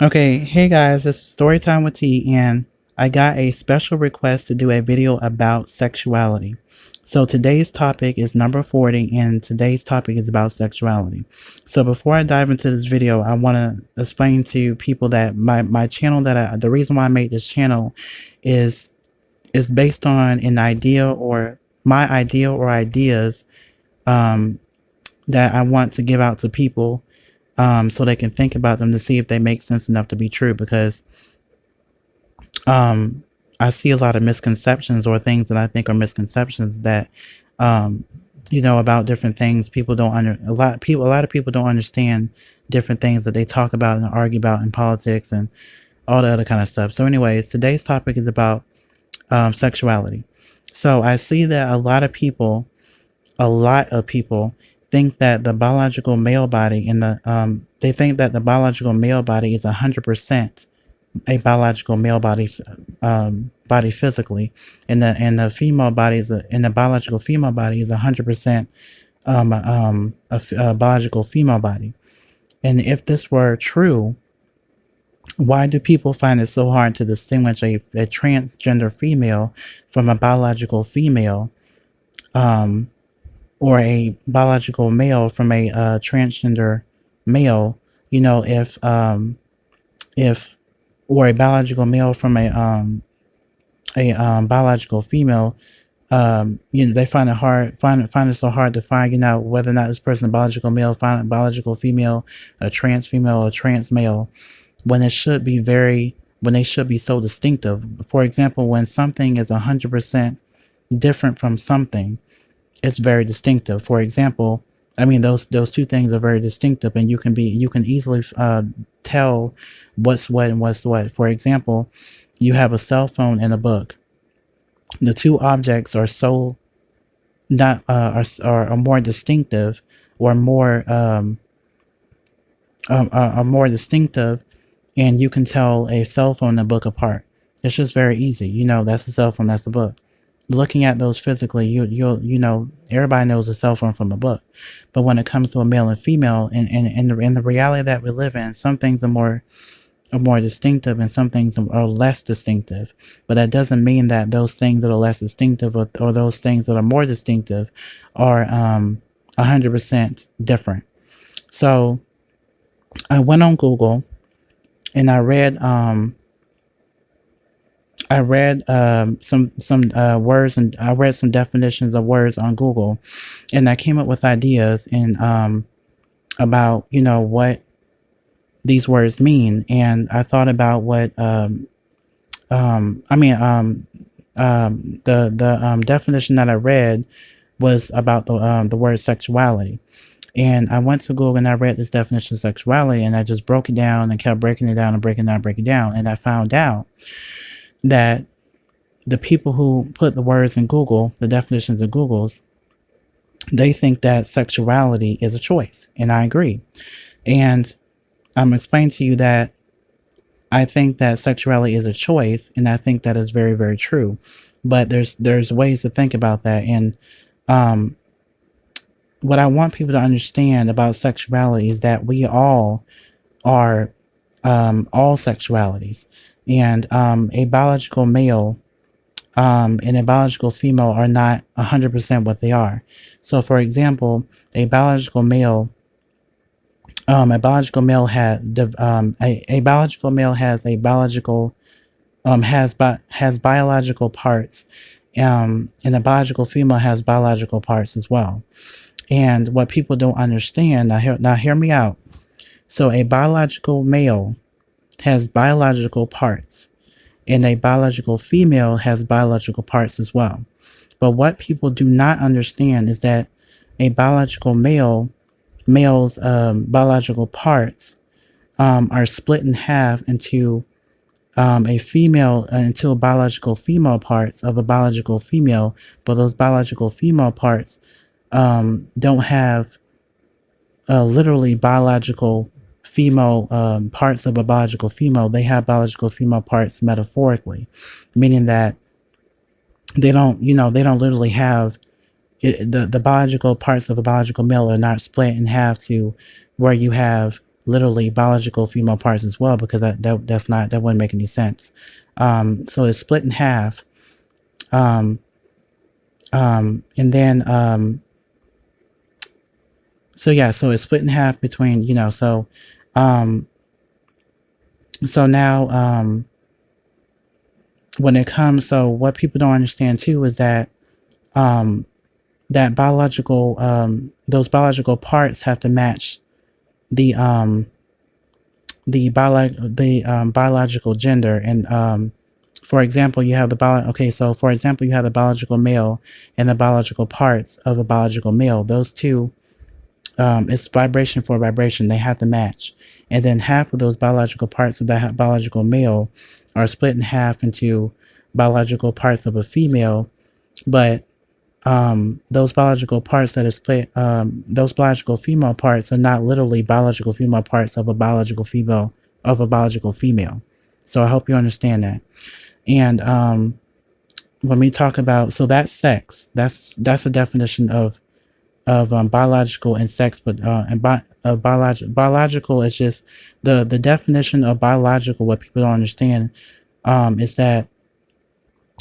Okay, hey guys, this is Storytime with T, and I got a special request to do a video about sexuality. So today's topic is number 40, and today's topic is about sexuality. So before I dive into this video, I want to explain to people that my channel the reason why I made this channel is based on an idea or my idea or ideas um, that I want to give out to people so they can think about them to see if they make sense enough to be true. Because I see a lot of misconceptions or things that I think are misconceptions that, um, about different things. People don't a lot of people don't understand different things that they talk about and argue about in politics and all the other kind of stuff. So, anyways, today's topic is about sexuality. So I see that a lot of people think that the biological male body in the they think that the biological male body is 100% a biological male body body physically, and the female body and the biological female body is 100% a biological female body. And if this were true, why do people find it so hard to distinguish a transgender female from a biological female, or a biological male from a transgender male? If or a biological male from a biological female. They find it so hard to find out whether or not this person is a biological male, find a biological female, a trans male, when they should be so distinctive. For example, when something is 100% different from something, it's very distinctive. For example, I mean, those two things are very distinctive, and you can easily tell what's what and what's what. For example, you have a cell phone and a book. The two objects are so not are more distinctive, or are more distinctive, and you can tell a cell phone and a book apart. It's just very easy. That's a cell phone, that's a book. Looking at those physically, everybody knows a cell phone from a book. But when it comes to a male and female, and in the reality that we live in, some things are more distinctive and some things are less distinctive. But that doesn't mean that those things that are less distinctive, or those things that are more distinctive, are 100% different. So I went on Google and I read some words, and I read some definitions of words on Google, and I came up with ideas and about what these words mean. And I thought about what the definition that I read was about the word sexuality. And I went to Google and I read this definition of sexuality, and I just broke it down and kept breaking it down and breaking it down. And I found out that the people who put the words in Google, the definitions in Google's, they think that sexuality is a choice. And I agree. And I'm explaining to you that I think that sexuality is a choice, and I think that is very, very true. But there's ways to think about that. And what I want people to understand about sexuality is that we all are all sexualities. And a biological male and a biological female are not 100% what they are. So, for example, a biological male has a biological male has biological parts, and a biological female has biological parts as well. And what people don't understand, now hear me out. So a biological male has biological parts, and a biological female has biological parts as well. But what people do not understand is that a biological male's biological parts are split in half into into biological female parts of a biological female. But those biological female parts don't have literally biological female parts of a biological female. They have biological female parts metaphorically, meaning that they don't literally have the biological parts of a biological male are not split in half to where you have literally biological female parts as well, because that wouldn't make any sense. So it's split in half. And then so yeah, so it's split in half between, um so now when it comes, so what people don't understand too is that um that biological those biological parts have to match the biological gender. And for example, you have for example, you have the biological male and the biological parts of a biological male. Those two, it's vibration for vibration, they have to match. And then half of those biological parts of that biological male are split in half into biological parts of a female. But those biological parts that are split, those biological female parts are not literally biological female parts of a biological female So I hope you understand that. And when we talk about, so that's sex, that's a definition of biological and sex. But biological is just the definition of biological. What people don't understand is that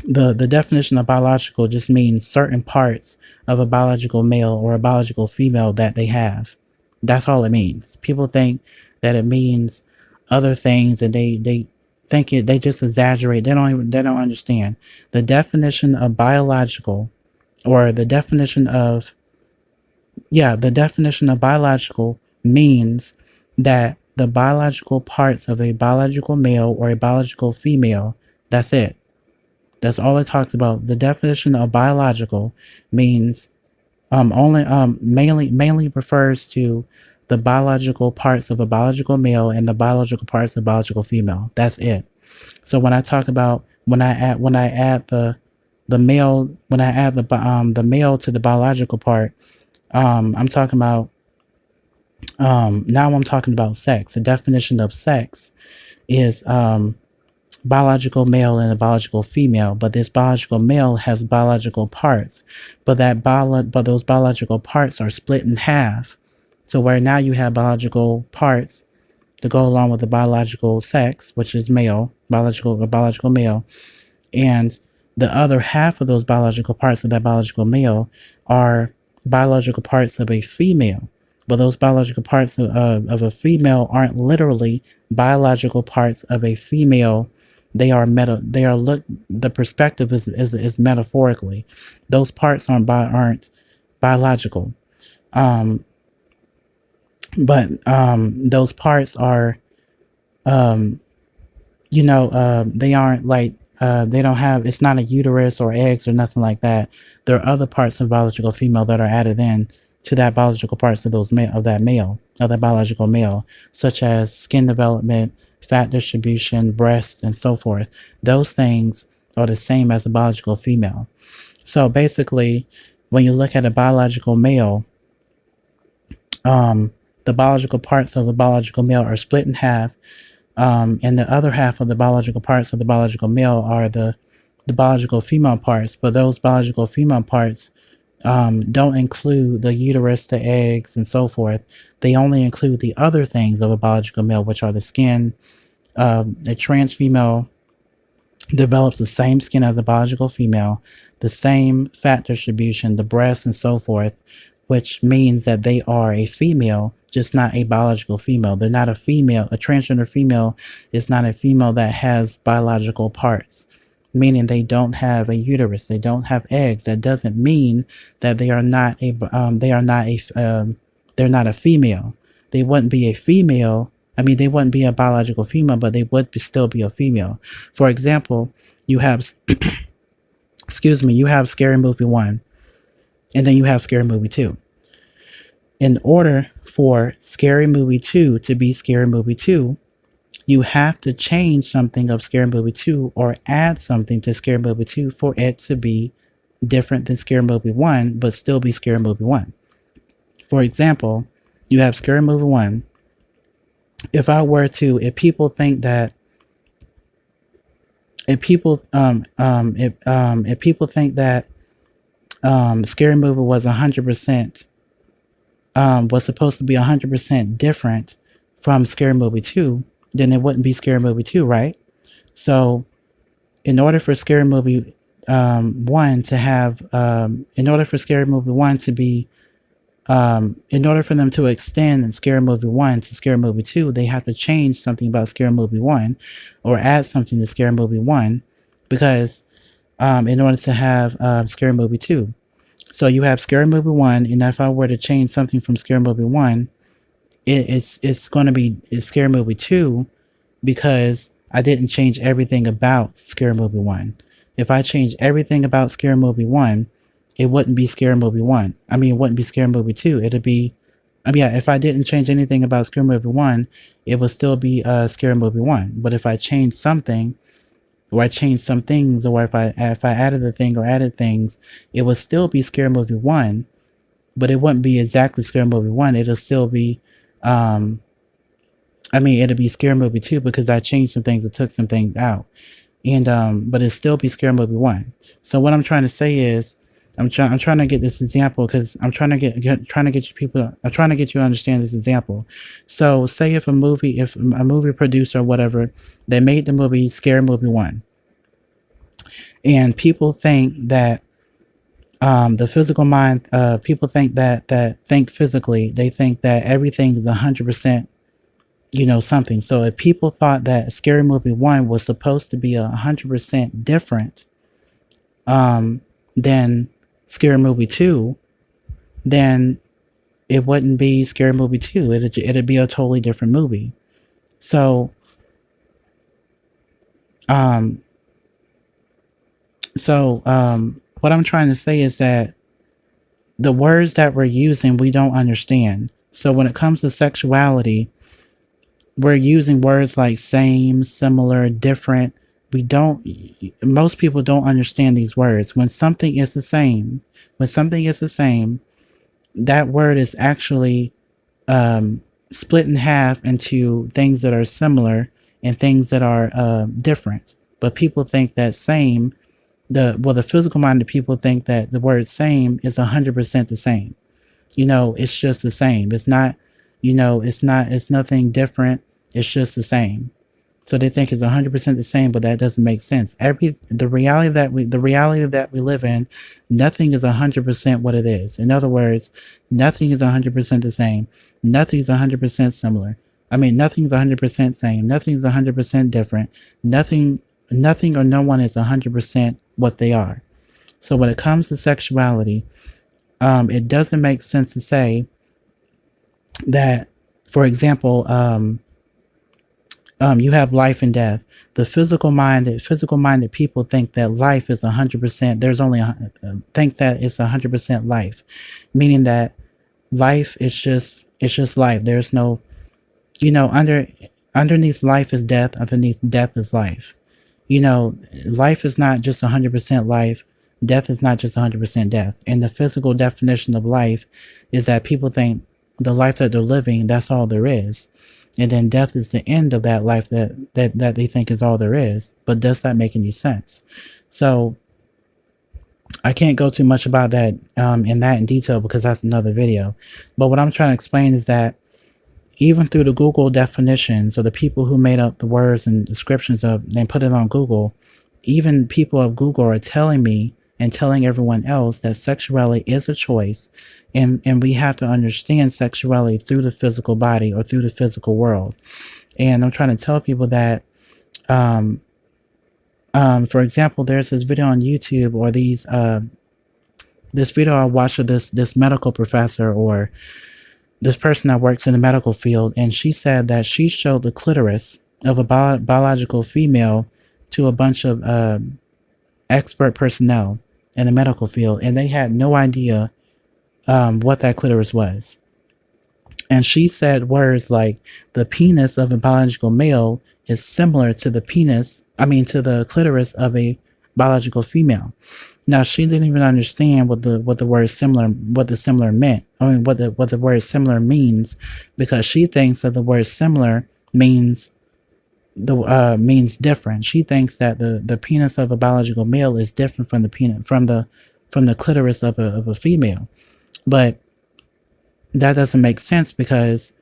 the definition of biological just means certain parts of a biological male or a biological female that they have. That's all it means. People think that it means other things, and they think they just exaggerate. They don't understand the definition of biological, or the definition of biological means that the biological parts of a biological male or a biological female, that's it. That's all it talks about. The definition of biological means mainly refers to the biological parts of a biological male and the biological parts of a biological female. That's it. So when I talk about when I add the male, when I add the male to the biological part, I'm talking about now I'm talking about sex. The definition of sex is biological male and a biological female, but this biological male has biological parts, but those biological parts are split in half, to where now you have biological parts to go along with the biological sex, which is biological male, and the other half of those biological parts of that biological male are biological parts of a female. But those biological parts of a female aren't literally biological parts of a female. The perspective is metaphorically. Those parts aren't biological. But those parts are, they aren't like, they don't have, it's not a uterus or eggs or nothing like that. There are other parts of biological female that are added in to that biological parts of that biological male, such as skin development, fat distribution, breasts, and so forth. Those things are the same as a biological female. So basically, when you look at a biological male, the biological parts of the biological male are split in half, and the other half of the biological parts of the biological male are the biological female parts. But those biological female parts don't include the uterus, the eggs, and so forth. They only include the other things of a biological male, which are the skin. A trans female develops the same skin as a biological female, the same fat distribution, the breasts, and so forth, which means that they are a female, just not a biological female. They're not a female. A transgender female is not a female that has biological parts, meaning they don't have a uterus, they don't have eggs. That doesn't mean that they're not a female. They wouldn't be a female. I mean, they wouldn't be a biological female, but they would still be a female. For example, you have, you have Scary Movie 1, and then you have Scary Movie 2. In order for Scary Movie 2 to be Scary Movie 2, you have to change something of Scary Movie 2 or add something to Scary Movie 2 for it to be different than Scary Movie 1, but still be Scary Movie 1. For example, you have Scary Movie 1. If people think that Scary Movie was 100%, was supposed to be 100% different from Scary Movie 2, then it wouldn't be Scary Movie 2, right? So in order for Scary Movie 1 to have, in order for Scary Movie 1 to be, in order for them to extend Scary Movie 1 to Scary Movie 2, they have to change something about Scary Movie 1 or add something to Scary Movie 1 because in order to have Scary Movie 2. So you have Scary Movie 1, and if I were to change something from Scary Movie 1, it's going to be Scary Movie 2 because I didn't change everything about Scary Movie 1. If I changed everything about Scary Movie 1, it wouldn't be Scary Movie 1. I mean, it wouldn't be Scary Movie 2. It'd be, I mean, yeah, if I didn't change anything about Scary Movie 1, it would still be Scary Movie 1. But if I changed something, or I changed some things, or if I added a thing or added things, it would still be Scary Movie 1, but it wouldn't be exactly Scary Movie 1. It'll still be, it'll be Scary Movie 2 because I changed some things, I took some things out. And, but it'll still be Scary Movie 1. So what I'm trying to say is, I'm trying to get this example because I'm trying to get you people, I'm trying to get you to understand this example. So say if a movie producer or whatever, they made the movie Scary Movie 1. And people think that the physical mind, people think that think physically, they think that everything is 100%, something. So if people thought that Scary Movie 1 was supposed to be 100% different than Scary Movie 2, then it wouldn't be Scary Movie 2. It'd be a totally different movie. So, what I'm trying to say is that the words that we're using, we don't understand. So when it comes to sexuality, we're using words like same, similar, different. Most people don't understand these words. When something is the same, that word is actually split in half into things that are similar and things that are different. But people think that same, the physical minded people think that the word same is 100% the same. It's just the same. It's not, it's nothing different. It's just the same. So they think it's 100% the same, but that doesn't make sense. The reality that we live in, nothing is 100% what it is. In other words, nothing is 100% the same. Nothing is 100% similar. Nothing is 100% same. Nothing is 100% different. Nothing or no one is 100% what they are. So when it comes to sexuality, it doesn't make sense to say that, for example, you have life and death. The physical minded people think that life is 100%. Think that it's 100% life, meaning that life is just life. There's no, underneath life is death. Underneath death is life. Life is not just 100% life. Death is not just 100% death. And the physical definition of life is that people think the life that they're living, that's all there is. And then death is the end of that life that they think is all there is. But does that make any sense? So I can't go too much about that in detail because that's another video. But what I'm trying to explain is that even through the Google definitions, or the people who made up the words and descriptions of and put it on Google, even people of Google are telling me and telling everyone else that sexuality is a choice, and we have to understand sexuality through the physical body or through the physical world. And I'm trying to tell people that, for example, there's this video on YouTube, or this video I watched of this medical professor, or this person that works in the medical field, and she said that she showed the clitoris of a biological female to a bunch of expert personnel in the medical field, and they had no idea what that clitoris was. And she said words like, the penis of a biological male is similar to the to the clitoris of a biological female. Now, she didn't even understand what the word similar, what the similar meant. What the word similar means, because she thinks that the word similar means different. She thinks that the penis of a biological male is different from the penis from the clitoris of a female. But that doesn't make sense because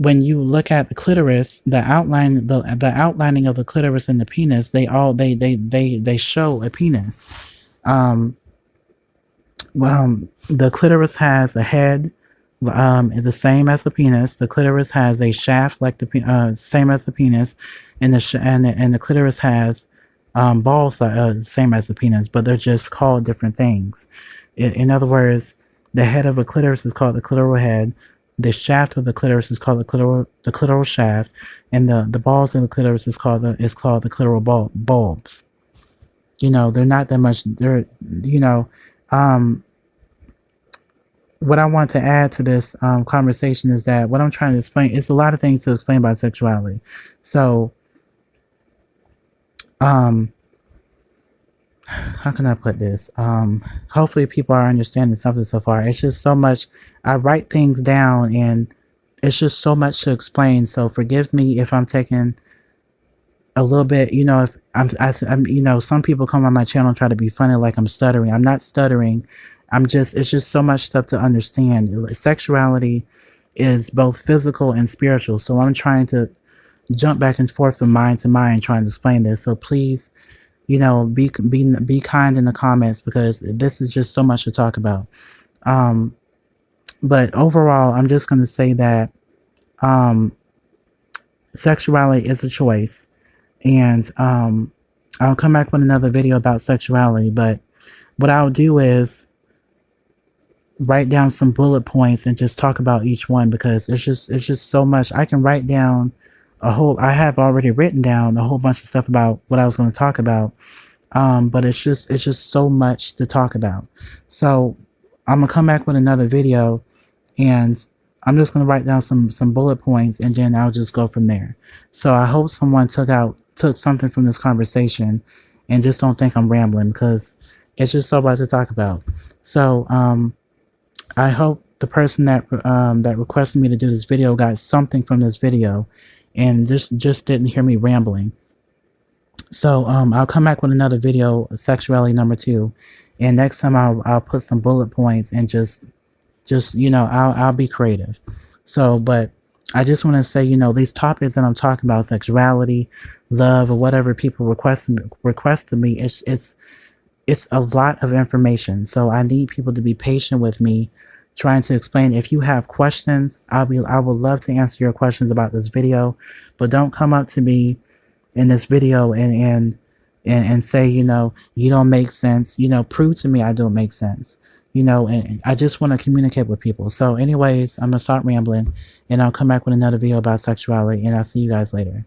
when you look at the clitoris, the outlining of the clitoris and the penis, they show a penis. The clitoris has a head, is the same as the penis. The clitoris has a shaft like the same as the penis, and the clitoris has balls same as the penis, but they're just called different things. In other words, the head of a clitoris is called the clitoral head. The shaft of the clitoris is called the clitoral shaft, and the balls of the clitoris is called the clitoral bulbs. You know, they're not that much. They're, you know, what I want to add to this conversation is that what I'm trying to explain is a lot of things to explain about sexuality. So, how can I put this? Hopefully people are understanding something so far. It's just so much. I write things down and it's just so much to explain. So forgive me if I'm taking a little bit, you know, if I'm, you know, some people come on my channel and try to be funny like I'm stuttering. I'm not stuttering. It's just so much stuff to understand. Sexuality is both physical and spiritual. So I'm trying to jump back and forth from mind to mind trying to explain this. So please, you know, be kind in the comments because this is just so much to talk about. But overall, I'm just going to say that sexuality is a choice. And I'll come back with another video about sexuality. But what I'll do is write down some bullet points and just talk about each one because it's just so much. I can write down I have already written down a whole bunch of stuff about what I was going to talk about. But it's just so much to talk about. So I'm going to come back with another video and I'm just going to write down some bullet points and then I'll just go from there. So I hope someone took something from this conversation and just don't think I'm rambling because it's just so much to talk about. So, I hope the person that requested me to do this video got something from this video and just didn't hear me rambling. So I'll come back with another video, sexuality number 2, and next time I'll put some bullet points and just you know, I'll be creative. So, but I just want to say, you know, these topics that I'm talking about, sexuality, love, or whatever people request to me, it's a lot of information. So I need people to be patient with me trying to explain. If you have questions, I would love to answer your questions about this video, but don't come up to me in this video and say, you know, you don't make sense. You know, prove to me I don't make sense. You know, and I just want to communicate with people. So anyways, I'm going to start rambling and I'll come back with another video about sexuality and I'll see you guys later.